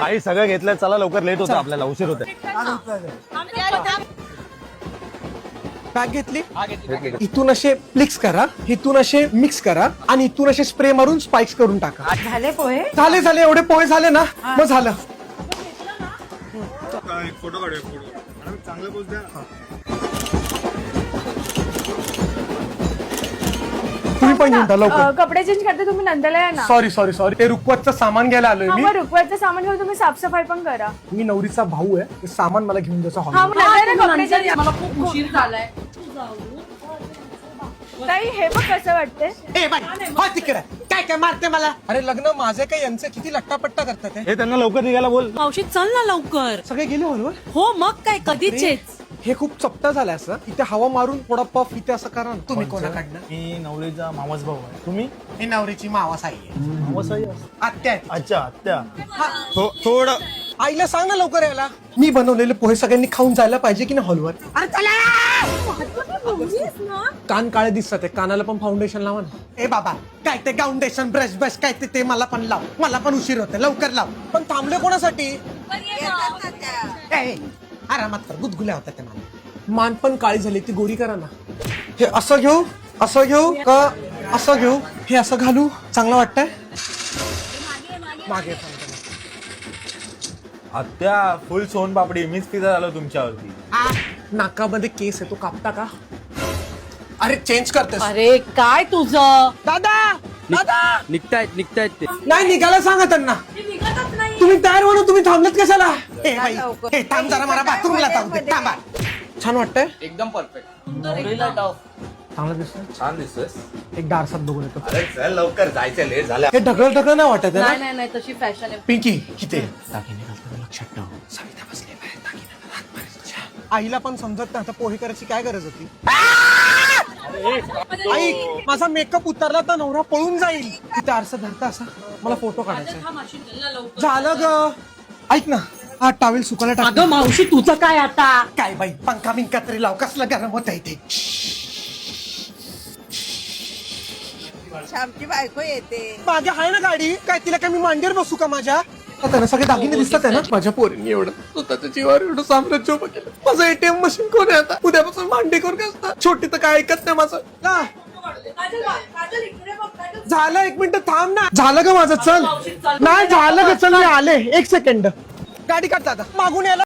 आई सगळं घेतलंय, चला लवकर, लेट होतं आपल्याला, उशीर होते. बॅग घेतली, इथून असे फ्लिक्स करा, इथून असे मिक्स करा आणि इथून असे स्प्रे मारून स्पाइक्स करून टाका. झाले पोहे? झाले झाले, एवढे पोहे झाले ना, मग झालं. फोटो काढूया, फोटो चांगलं पोच द्या. तुम्ही पण घेऊन जा लवकर. कपडे चेंज करते तुम्ही, नंदला या ना. सॉरी सॉरी सॉरी, ते रुकवतचं सामान घ्यायला आलोय मी. रुपयाचं सामान घेऊन तुम्ही साफसफाई पण करा. मी नवरीचा भाऊ आहे, ते सामान मला घेऊन द्यायचं हा, हॉल. मग नंतर कपडे change. मला खूप उशीर झालाय. ताई हे बघ कसं वाटतंय. काय काय मारते मला. अरे लग्न माझे काय, यांचे किती लट्टापट्टा करतात हे. हे त्यांना लवकर निघायला बोल. मावशी चल ना लवकर. सगळे गेले हॉलवर. हो मग काय, कधीचेच. हे खूप चपटा झालाय असं, इथे हवा मारून थोडा पफ इथे असं करा ना. तुम्ही कोणाकडनं? मी नवरीचा मामाच भाऊ आहे. तुम्ही? ही नवरीची मावास आई आहे. मामासाई आत्या आहे. अच्छा, आत्या. थोडं आईला सांग ना लवकर यायला. मी बनवलेले पोहे सगळ्यांनी खाऊन जायला पाहिजे की नाही हॉलवर. कान काळे दिसतात, कानाला पण फाउंडेशन लावा ना. ए बाबा, काय ते फाउंडेशन ब्रश ब्रश काय ते मला पण लाव, मला पण उशीर होते, लवकर लाव. पण थांबले कोणासाठी? आरामात कर, गुदगुल्या होत्या ते मला. मान पण काळी झाली, ती गोरी करा ना. हे असं घेऊ, असं घेऊ का असं घेऊ? हे असं घालू, चांगलं वाटतंय. मागे आत्या फुल सोन पापडी, मीच पिझ्झा झालो तुमच्यावरती. नाकामध्ये केस आहे, तो कापता का? अरे चेंज करतेस. अरे काय तुझं? दादा दादा, निघतायत ते. नाही निघायला सांगा त्यांना. तुम्ही तयार म्हणून तुम्ही थांबलेत कशाला? ए बाई, ए थांब जरा, मला बाथरूमला जाऊ दे, थांबा. छान वाटतंय, एकदम परफेक्ट. चांगलं दिसतंय. छान दिसतोय. एक डारसात बघून येतो. अरे चल लवकर, जायचं, लेट झालं. हे ढकल ढकल नाही वाटत आहे नाही ना? नाही नाही, तशी फॅशन आहे. पिंकी किती दागिने घालताना लक्षात ठेव. सविता बसले बाहेर, दागिन्यावर हात मारायचा. आईला पण समजत नाही, आता पोहे करायची काय गरज होती? आई, माझा मेकअप उतरला तर नवरा पळून जाईल. तिथे आरसा धरता असा, मला फोटो काढायचा. झालं ग. ऐक ना, हा टावेल सुकायला टाक. अगं मावशी तुझं काय आता? काय बाई, पंखा बिंका तरी लाव, कसलं गरम होत इथे. श्यामची बायको येते. माझ्या आहे ना गाडी, काय तिला काय मी मांडीवर बसू का माझ्या? आता सगळे दागिने दिसतात आहे ना. माझ्या पोरींनी एवढं स्वतःच्या जीवावर एवढं साम्राज्य उभं केलं. माझं एटीएम मशीन कोण आहे आता? उद्यापासून मांडीकर कसं? छोटी तर काय ऐकत नाही माझं. झालं, एक मिनिट थांब ना. झालं ग माझं, चल. नाही झालं ग, चल मी आले. एक सेकंड, गाडी काढ दादा, मागून यायला.